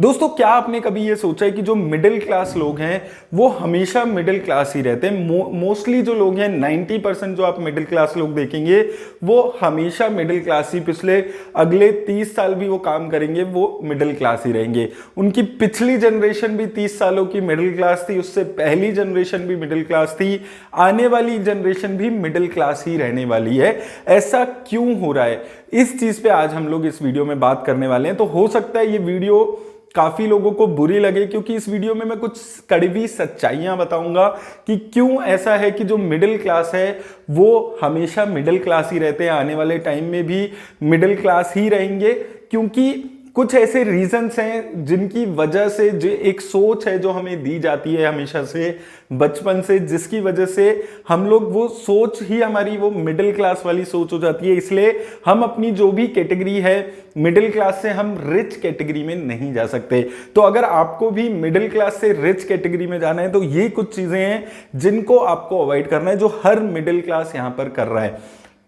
दोस्तों, क्या आपने कभी ये सोचा है कि जो मिडिल क्लास लोग हैं वो हमेशा मिडिल क्लास ही रहते हैं। मोस्टली जो लोग हैं 90% जो आप मिडिल क्लास लोग देखेंगे वो हमेशा मिडिल क्लास ही, पिछले अगले 30 साल भी वो काम करेंगे वो मिडिल क्लास ही रहेंगे। उनकी पिछली जनरेशन भी 30 सालों की मिडिल क्लास थी, उससे पहली जनरेशन भी मिडिल क्लास थी, आने वाली जनरेशन भी मिडिल क्लास ही रहने वाली है। ऐसा क्यों हो रहा है, इस चीज पे आज हम लोग इस वीडियो में बात करने वाले हैं। तो हो सकता है ये वीडियो काफी लोगों को बुरी लगे, क्योंकि इस वीडियो में मैं कुछ कड़वी सच्चाइयां बताऊंगा कि क्यों ऐसा है कि जो मिडिल क्लास है वो हमेशा मिडिल क्लास ही रहते हैं, आने वाले टाइम में भी मिडिल क्लास ही रहेंगे। क्योंकि कुछ ऐसे रीजंस हैं जिनकी वजह से जो एक सोच है जो हमें दी जाती है हमेशा से, बचपन से, जिसकी वजह से हम लोग वो सोच ही हमारी वो मिडिल क्लास वाली सोच हो जाती है। इसलिए हम अपनी जो भी कैटेगरी है मिडिल क्लास से हम रिच कैटेगरी में नहीं जा सकते। तो अगर आपको भी मिडिल क्लास से रिच कैटेगरी में जाना है तो ये कुछ चीजें हैं जिनको आपको अवॉइड करना है, जो हर मिडिल क्लास यहां पर कर रहा है।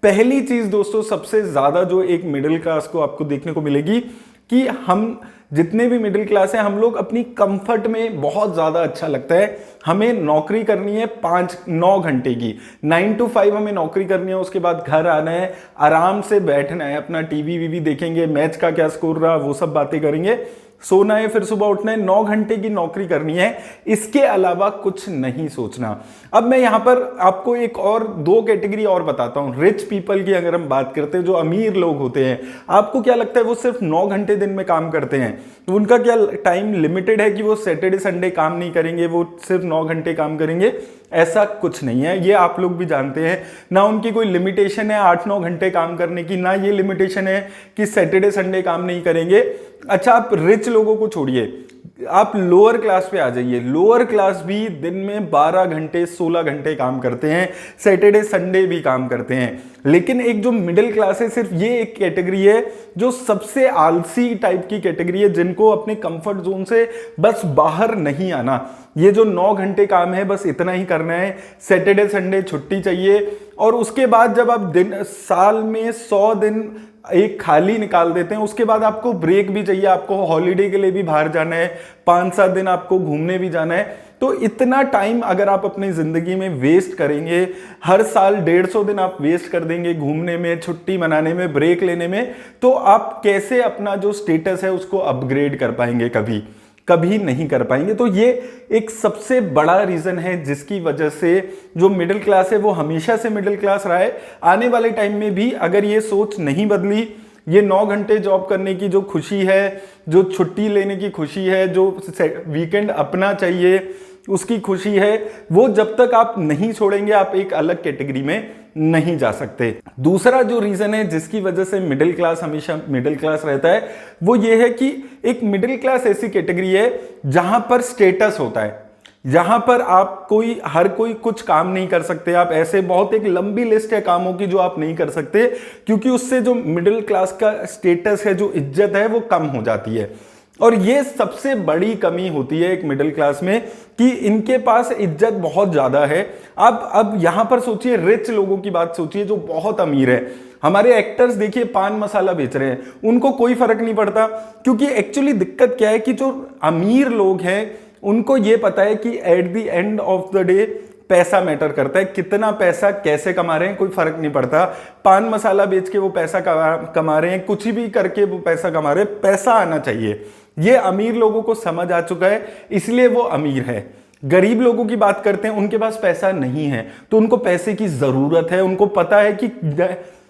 पहली चीज दोस्तों, सबसे ज्यादा जो एक मिडिल क्लास को आपको देखने को मिलेगी कि हम जितने भी मिडिल क्लास हैं हम लोग अपनी कंफर्ट में बहुत ज्यादा अच्छा लगता है। हमें नौकरी करनी है 5-9 घंटे की, 9 to 5 हमें नौकरी करनी है, उसके बाद घर आना है, आराम से बैठना है, अपना टीवी वीवी देखेंगे, मैच का क्या स्कोर रहा वो सब बातें करेंगे, सोना है, फिर सुबह उठना है, 9 घंटे की नौकरी करनी है, इसके अलावा कुछ नहीं सोचना। अब मैं यहां पर आपको एक और 2 कैटेगरी और बताता हूं। रिच पीपल की अगर हम बात करते हैं, जो अमीर लोग होते हैं, आपको क्या लगता है वो सिर्फ 9 घंटे दिन में काम करते हैं? तो उनका क्या टाइम लिमिटेड है कि वो सैटरडे संडे काम नहीं करेंगे, वो सिर्फ 9 घंटे काम करेंगे? ऐसा कुछ नहीं है, ये आप लोग भी जानते हैं। ना उनकी कोई लिमिटेशन है 8-9 घंटे काम करने की, ना ये लिमिटेशन है कि सैटरडे संडे काम नहीं करेंगे। अच्छा, आप रिच लोगों को छोड़िए, आप लोअर क्लास पे आ जाइए। लोअर क्लास भी दिन में 12 घंटे 16 घंटे काम करते हैं, सैटरडे संडे भी काम करते हैं। लेकिन एक जो मिडिल क्लास है, सिर्फ ये एक कैटेगरी है जो सबसे आलसी टाइप की कैटेगरी है, जिनको अपने कंफर्ट जोन से बस बाहर नहीं आना। ये जो 9 घंटे काम है बस इतना ही करना है, सैटरडे संडे छुट्टी चाहिए, और उसके बाद जब आप साल में 100 दिन एक खाली निकाल देते हैं, उसके बाद आपको ब्रेक भी चाहिए, आपको हॉलीडे के लिए भी बाहर जाना है, 5-7 दिन आपको घूमने भी जाना है। तो इतना टाइम अगर आप अपनी जिंदगी में वेस्ट करेंगे, हर साल 150 दिन आप वेस्ट कर देंगे घूमने में, छुट्टी मनाने में, ब्रेक लेने में, तो आप कैसे अपना जो स्टेटस है उसको अपग्रेड कर पाएंगे? कभी नहीं कर पाएंगे। तो ये एक सबसे बड़ा रीजन है जिसकी वजह से जो मिडिल क्लास है वो हमेशा से मिडिल क्लास रहा है। आने वाले टाइम में भी अगर ये सोच नहीं बदली, ये 9 घंटे जॉब करने की जो खुशी है, जो छुट्टी लेने की खुशी है, जो वीकेंड अपना चाहिए उसकी खुशी है, वो जब तक आप नहीं छोड़ेंगे आप एक अलग कैटेगरी में नहीं जा सकते। दूसरा जो रीजन है जिसकी वजह से मिडिल क्लास हमेशा मिडिल क्लास रहता है, वो ये है कि एक मिडिल क्लास ऐसी कैटेगरी है जहां पर स्टेटस होता है, जहां पर आप हर कोई कुछ काम नहीं कर सकते। आप ऐसे बहुत एक लंबी लिस्ट है कामों की जो आप नहीं कर सकते, क्योंकि उससे जो मिडिल क्लास का स्टेटस है, जो इज्जत है, वो कम हो जाती है। और ये सबसे बड़ी कमी होती है एक मिडिल क्लास में कि इनके पास इज्जत बहुत ज्यादा है। अब यहां पर सोचिए, रिच लोगों की बात सोचिए जो बहुत अमीर है। हमारे एक्टर्स देखिए पान मसाला बेच रहे हैं, उनको कोई फर्क नहीं पड़ता, क्योंकि एक्चुअली दिक्कत क्या है कि जो अमीर लोग हैं उनको ये पता है कि at the end of the day पैसा मैटर करता है। कितना पैसा कैसे कमा रहे हैं कोई फर्क नहीं पड़ता। पान मसाला बेच के वो पैसा कमा रहे हैं, कुछ भी करके वो पैसा कमा रहे हैं, पैसा आना चाहिए। ये अमीर लोगों को समझ आ चुका है, इसलिए वो अमीर है। गरीब लोगों की बात करते हैं, उनके पास पैसा नहीं है तो उनको पैसे की जरूरत है। उनको पता है कि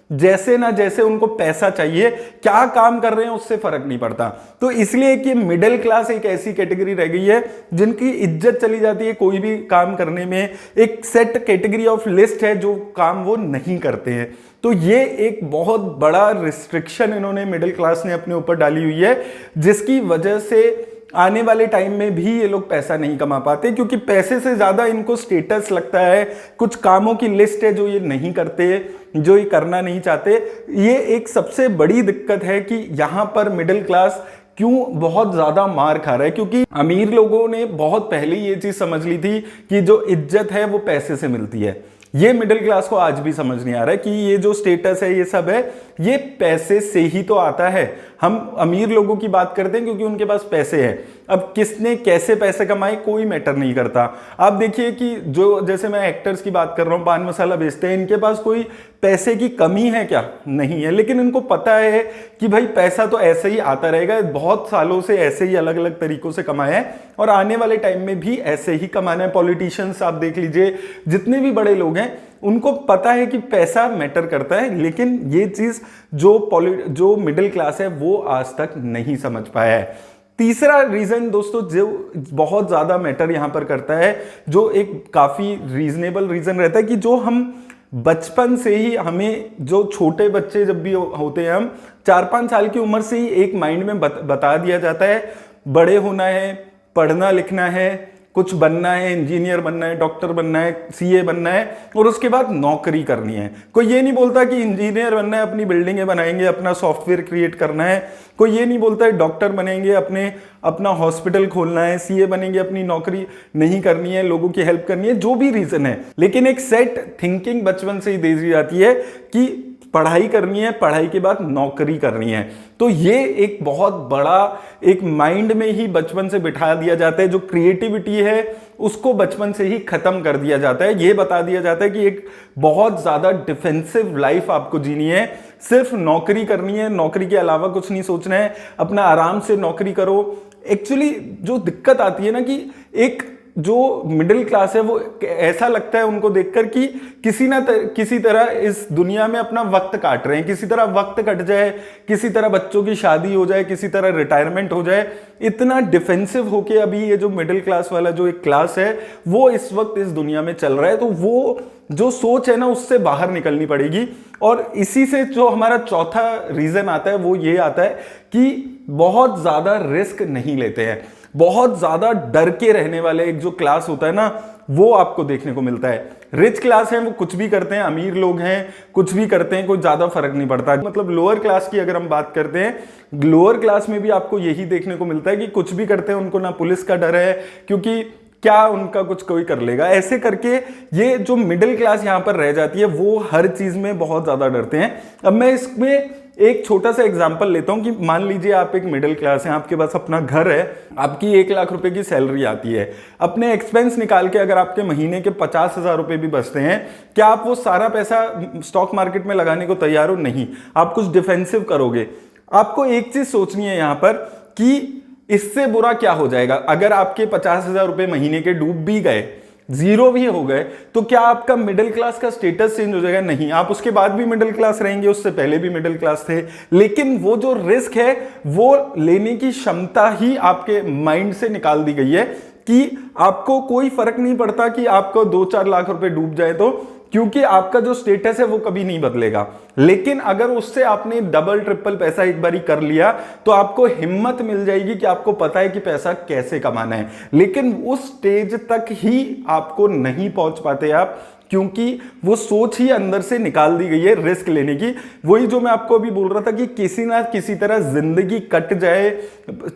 जैसे ना जैसे उनको पैसा चाहिए, क्या काम कर रहे हैं उससे फर्क नहीं पड़ता। तो इसलिए कि मिडिल क्लास एक ऐसी कैटेगरी रह गई है जिनकी इज्जत चली जाती है कोई भी काम करने में। एक सेट कैटेगरी ऑफ लिस्ट है जो काम वो नहीं करते हैं। तो ये एक बहुत बड़ा रिस्ट्रिक्शन इन्होंने मिडिल क्लास ने अपने ऊपर डाली हुई है, जिसकी वजह से आने वाले टाइम में भी ये लोग पैसा नहीं कमा पाते, क्योंकि पैसे से ज्यादा इनको स्टेटस लगता है। कुछ कामों की लिस्ट है जो ये नहीं करते, जो ये करना नहीं चाहते। ये एक सबसे बड़ी दिक्कत है कि यहां पर मिडिल क्लास क्यों बहुत ज्यादा मार खा रहा है, क्योंकि अमीर लोगों ने बहुत पहले ये चीज समझ ली थी कि जो इज्जत है वो पैसे से मिलती है। ये मिडिल क्लास को आज भी समझ नहीं आ रहा है कि ये जो स्टेटस है, ये सब है, ये पैसे से ही तो आता है। हम अमीर लोगों की बात करते हैं क्योंकि उनके पास पैसे हैं। अब किसने कैसे पैसे कमाए कोई मैटर नहीं करता। आप देखिए कि जो, जैसे मैं एक्टर्स की बात कर रहा हूं, पान मसाला बेचते हैं, इनके पास कोई पैसे की कमी है क्या? नहीं है, लेकिन इनको पता है कि भाई पैसा तो ऐसे ही आता रहेगा, बहुत सालों से ऐसे ही अलग अलग तरीकों से कमाया है और आने वाले टाइम में भी ऐसे ही कमाना है। पॉलिटिशियंस आप देख लीजिए, जितने भी बड़े लोग हैं, उनको पता है कि पैसा मैटर करता है, लेकिन ये चीज जो मिडिल क्लास है वो आज तक नहीं समझ पाया है। तीसरा रीजन दोस्तों जो बहुत ज्यादा मैटर यहां पर करता है, जो एक काफी रीजनेबल रीजन रहता है, कि जो हम बचपन से ही, हमें जो छोटे बच्चे जब भी होते हैं, हम 4-5 साल की उम्र से ही एक माइंड में बता दिया जाता है बड़े होना है, पढ़ना लिखना है, कुछ बनना है, इंजीनियर बनना है, डॉक्टर बनना है, सीए बनना है और उसके बाद नौकरी करनी है। कोई ये नहीं बोलता कि इंजीनियर बनना है, अपनी बिल्डिंगें बनाएंगे, अपना सॉफ्टवेयर क्रिएट करना है। कोई ये नहीं बोलता है डॉक्टर बनेंगे, अपना हॉस्पिटल खोलना है, सीए बनेंगे, अपनी नौकरी नहीं करनी है, लोगों की हेल्प करनी है, जो भी रीजन है। लेकिन एक सेट थिंकिंग बचपन से ही दे दी जाती है कि पढ़ाई करनी है, पढ़ाई के बाद नौकरी करनी है। तो ये एक बहुत बड़ा एक माइंड में ही बचपन से बिठा दिया जाता है। जो क्रिएटिविटी है उसको बचपन से ही खत्म कर दिया जाता है। ये बता दिया जाता है कि एक बहुत ज्यादा डिफेंसिव लाइफ आपको जीनी है, सिर्फ नौकरी करनी है, नौकरी के अलावा कुछ नहीं सोचना है, अपना आराम से नौकरी करो। एक्चुअली जो दिक्कत आती है ना, कि एक जो मिडिल क्लास है वो ऐसा लगता है उनको देखकर कि किसी तरह इस दुनिया में अपना वक्त काट रहे हैं, किसी तरह वक्त कट जाए, किसी तरह बच्चों की शादी हो जाए, किसी तरह रिटायरमेंट हो जाए। इतना डिफेंसिव होके अभी ये जो मिडिल क्लास वाला जो एक क्लास है वो इस वक्त इस दुनिया में चल रहा है। तो वो जो सोच है ना, उससे बाहर निकलनी पड़ेगी। और इसी से जो हमारा चौथा रीजन आता है वो ये आता है कि बहुत ज्यादा रिस्क नहीं लेते हैं। बहुत ज्यादा डर के रहने वाले एक जो क्लास होता है ना, वो आपको देखने को मिलता है। रिच क्लास है वो कुछ भी करते हैं, अमीर लोग हैं कुछ भी करते हैं, कोई ज्यादा फर्क नहीं पड़ता। मतलब लोअर क्लास की अगर हम बात करते हैं, लोअर क्लास में भी आपको यही देखने को मिलता है कि कुछ भी करते हैं, उनको ना पुलिस का डर है, क्योंकि क्या उनका कुछ कोई कर लेगा। ऐसे करके ये जो मिडिल क्लास यहां पर रह जाती है वो हर चीज में बहुत ज्यादा डरते हैं। अब मैं इसमें एक छोटा सा एग्जांपल लेता हूं कि मान लीजिए आप एक मिडिल क्लास हैं, आपके पास अपना घर है, आपकी 1 लाख रुपए की सैलरी आती है। अपने एक्सपेंस निकाल के अगर आपके महीने के 50,000 रुपए भी बचते हैं, क्या आप वो सारा पैसा स्टॉक मार्केट में लगाने को तैयार हो? नहीं, आप कुछ डिफेंसिव करोगे। आपको एक चीज सोचनी है यहां पर कि इससे बुरा क्या हो जाएगा अगर आपके 50,000 रुपए महीने के डूब भी गए, जीरो भी हो गए, तो क्या आपका मिडिल क्लास का स्टेटस चेंज हो जाएगा? नहीं, आप उसके बाद भी मिडिल क्लास रहेंगे, उससे पहले भी मिडिल क्लास थे। लेकिन वो जो रिस्क है वो लेने की क्षमता ही आपके माइंड से निकाल दी गई है कि आपको कोई फर्क नहीं पड़ता कि आपको 2-4 लाख रुपए डूब जाए तो, क्योंकि आपका जो स्टेटस है वो कभी नहीं बदलेगा। लेकिन अगर उससे आपने डबल ट्रिपल पैसा एक बारी कर लिया तो आपको हिम्मत मिल जाएगी कि आपको पता है कि पैसा कैसे कमाना है। लेकिन उस स्टेज तक ही आपको नहीं पहुंच पाते आप, क्योंकि वो सोच ही अंदर से निकाल दी गई है रिस्क लेने की। वही जो मैं आपको अभी बोल रहा था कि किसी ना किसी तरह जिंदगी कट जाए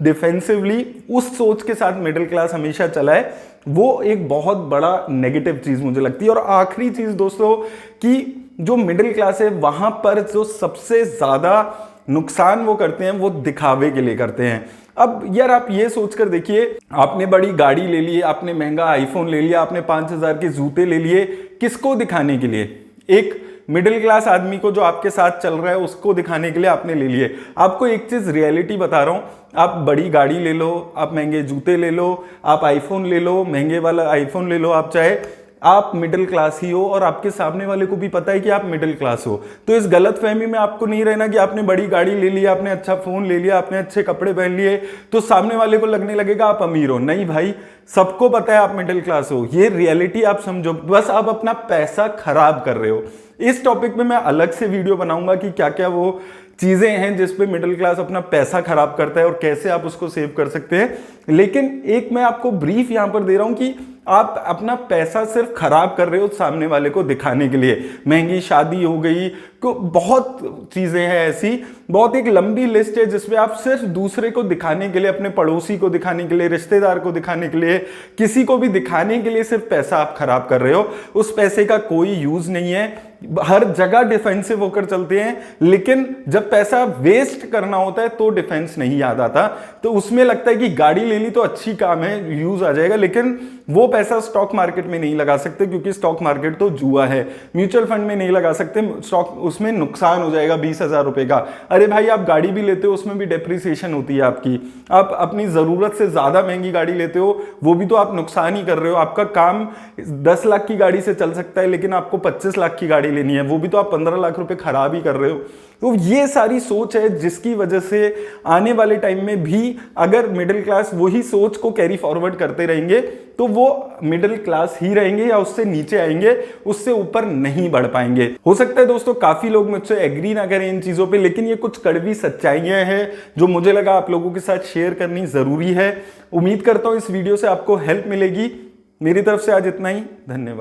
डिफेंसिवली, उस सोच के साथ मिडिल क्लास हमेशा चला है। वो एक बहुत बड़ा नेगेटिव चीज मुझे लगती है। और आखिरी चीज दोस्तों, कि जो मिडिल क्लास है वहां पर जो सबसे ज्यादा नुकसान वो करते हैं वो दिखावे के लिए करते हैं। अब यार आप ये सोचकर देखिए, आपने बड़ी गाड़ी ले ली, आपने महंगा आईफोन ले लिया, आपने 5,000 के जूते ले लिए, किसको दिखाने के लिए? एक मिडिल क्लास आदमी को जो आपके साथ चल रहा है उसको दिखाने के लिए आपने ले लिए। आपको एक चीज रियलिटी बता रहा हूं, आप बड़ी गाड़ी ले लो, आप महंगे जूते ले लो, आप आईफोन ले लो, महंगे वाला आईफोन ले लो, आप चाहे आप मिडिल क्लास ही हो और आपके सामने वाले को भी पता है कि आप मिडिल क्लास हो। तो इस गलत फहमी में आपको नहीं रहना कि आपने बड़ी गाड़ी ले ली, आपने अच्छा फोन ले लिया, आपने अच्छे कपड़े पहन लिए तो सामने वाले को लगने लगेगा आप अमीर हो। नहीं भाई, सबको पता है आप मिडिल क्लास हो। ये रियलिटी आप समझो, बस आप अपना पैसा खराब कर रहे हो। इस टॉपिक में मैं अलग से वीडियो बनाऊंगा कि क्या क्या वो चीजें हैं जिस पे मिडिल क्लास अपना पैसा खराब करता है और कैसे आप उसको सेव कर सकते हैं। लेकिन एक मैं आपको ब्रीफ यहां पर दे रहा हूं कि आप अपना पैसा सिर्फ खराब कर रहे हो सामने वाले को दिखाने के लिए। महंगी शादी हो गई, को बहुत चीजें हैं ऐसी, बहुत एक लंबी लिस्ट है जिसमें आप सिर्फ दूसरे को दिखाने के लिए, अपने पड़ोसी को दिखाने के लिए, रिश्तेदार को दिखाने के लिए, किसी को भी दिखाने के लिए सिर्फ पैसा आप खराब कर रहे हो। उस पैसे का कोई यूज नहीं है, हर जगह डिफेंसिव होकर चलते हैं, लेकिन जब पैसा वेस्ट करना होता है तो डिफेंस नहीं याद आता। तो उसमें लगता है कि गाड़ी ले ली तो अच्छी काम है, यूज आ जाएगा, लेकिन वो पैसा स्टॉक मार्केट में नहीं लगा सकते क्योंकि स्टॉक मार्केट तो जुआ है। म्यूचुअल फंड में नहीं लगा सकते, स्टॉक उसमें नुकसान हो जाएगा 20,000 रुपए का। अरे भाई आप गाड़ी भी लेते हो, उसमें भी डेप्रिसिएशन होती है आपकी। आप अपनी जरूरत से ज्यादा महंगी गाड़ी लेते हो, वो भी तो आप नुकसान ही कर रहे हो। आपका काम 10 लाख की गाड़ी से चल सकता है, लेकिन आपको 25 लाख की गाड़ी लेनी है, वो भी तो आप 15 लाख रुपए खराब ही कर रहे हो। तो ये सारी सोच है जिसकी वजह से आने वाले टाइम में भी अगर मिडिल क्लास वही सोच को कैरी फॉरवर्ड करते रहेंगे तो वो मिडिल क्लास ही रहेंगे या उससे नीचे आएंगे, उससे ऊपर नहीं बढ़ पाएंगे। हो सकता है दोस्तों काफी लोग मुझसे एग्री ना करें इन चीजों पे, लेकिन ये कुछ कड़वी सच्चाइयां हैं जो मुझे लगा आप लोगों के साथ शेयर करनी जरूरी है। उम्मीद करता हूं इस वीडियो से आपको हेल्प मिलेगी। मेरी तरफ से आज इतना ही, धन्यवाद।